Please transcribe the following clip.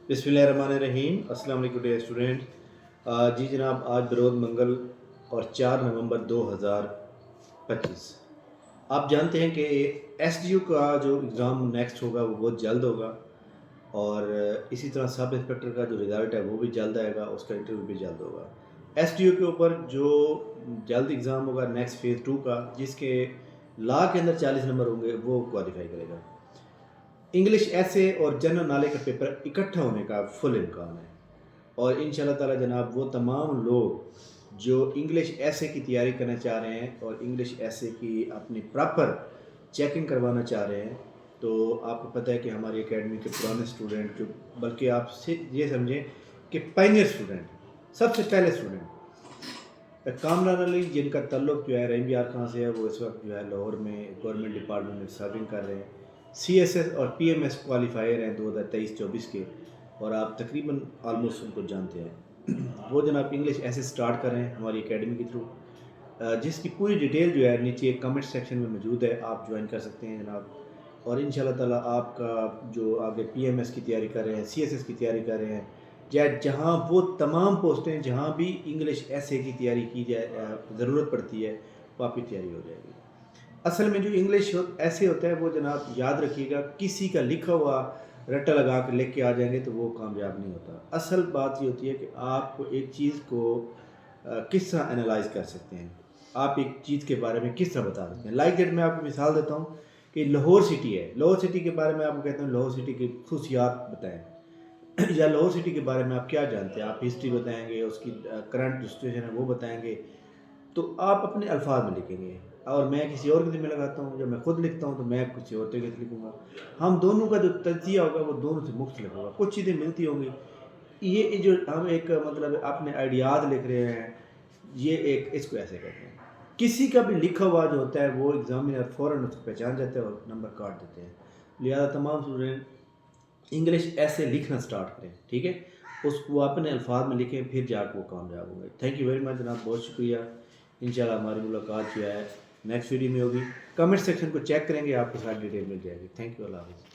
बिस्मिल्लाहिर्रहमानिर्रहीम। अस्सलाम वालेकुम डियर स्टूडेंट। जी जनाब, आज बरोज़ मंगल और 4 नवंबर 2025। आप जानते हैं कि एसडीओ का जो एग्ज़ाम नेक्स्ट होगा वो बहुत जल्द होगा, और इसी तरह सब इंस्पेक्टर का जो रिज़ल्ट है वो भी जल्द आएगा, उसका इंटरव्यू भी जल्द होगा। एसडीओ के ऊपर जो जल्द एग्ज़ाम होगा नेक्स्ट फ़ेज़ 2 का, जिसके लॉ के अंदर 40 नंबर होंगे, वो क्वालिफाई करेगा। इंग्लिश ऐसे और जनरल नॉलेज का पेपर इकट्ठा होने का फुल इम्कान है, और इंशाल्लाह ताला जनाब वो तमाम लोग जो इंग्लिश ऐसे की तैयारी करना चाह रहे हैं और इंग्लिश ऐसे की अपनी प्रॉपर चेकिंग करवाना चाह रहे हैं, तो आपको पता है कि हमारी एकेडमी के पुराने स्टूडेंट, जो बल्कि आप ये समझें कि पायनियर स्टूडेंट, सबसे पहले स्टूडेंट कामरान अली, जिनका ताल्लुक जो है रहीम यार खां से है, वो इस वक्त जो है लाहौर में गवर्नमेंट डिपार्टमेंट में सर्विंग कर रहे हैं। सीएसएस और पीएमएस क्वालिफायर हैं 2023-24 के, और आप तकरीबन ऑलमोस्ट उनको जानते हैं। वो जनाब इंग्लिश ऐसे स्टार्ट कर रहे हैं हमारी एकेडमी के थ्रू, जिसकी पूरी डिटेल जो है नीचे कमेंट सेक्शन में मौजूद है, आप ज्वाइन कर सकते हैं जनाब। और इंशाल्लाह ताला आपका जो आगे पीएमएस की तैयारी कर रहे हैं, सीएसएस की तैयारी कर रहे हैं, या जहाँ वो तमाम पोस्टें जहाँ भी इंग्लिश ऐसे की तैयारी की जाए ज़रूरत पड़ती है, वो आपकी तैयारी हो जाएगी। असल में जो इंग्लिश ऐसे होता है वो जनाब याद रखिएगा, किसी का लिखा हुआ रट्टा लगा कर लिख के आ जाएंगे तो वो कामयाब नहीं होता। असल बात ये होती है कि आप एक चीज़ को किस तरह एनालाइज कर सकते हैं, आप एक चीज़ के बारे में किस तरह बता सकते हैं। लाइक दैट मैं आपको मिसाल देता हूँ कि लाहौर सिटी है, लाहौर सिटी के बारे में आपको कहता हूँ लाहौर सिटी की खसूसियात बताएं या लाहौर सिटी के बारे में आप क्या जानते हैं, आप हिस्ट्री बताएंगे, उसकी करंट जो सिचुएशन है वो बताएंगे, तो आप अपने अल्फाज में लिखेंगे। और मैं किसी और के ज़िम्मे लगाता हूँ, जब मैं खुद लिखता हूँ तो मैं किसी और तरीके से लिखूँगा। हम दोनों का जो तज्ज़िया होगा वो दोनों से मुख्तलिफ होगा, कुछ चीज़ें मिलती होंगी। ये जो हम एक मतलब अपने आइडियाज़ लिख रहे हैं, ये एक इसको ऐसे कहते हैं। किसी का भी लिखा हुआ जो होता है वो एग्ज़ामिनर फ़ौरन उसको पहचान जाता है और नंबर काट देते हैं। लिहाजा तमाम स्टूडेंट इंग्लिश ऐसे लिखना स्टार्ट करें, ठीक है? उसको अपने अल्फाज में लिखें, फिर जाकर वो कामयाब होंगे। थैंक यू वेरी मच जनाब, बहुत शुक्रिया। इंशाल्लाह हमारी मुलाकात जो है नेक्स्ट वीडियो में होगी। कमेंट सेक्शन को चेक करेंगे, आपको सारी डिटेल मिल जाएगी। थैंक यू, अल्लाह हाफ़िज़।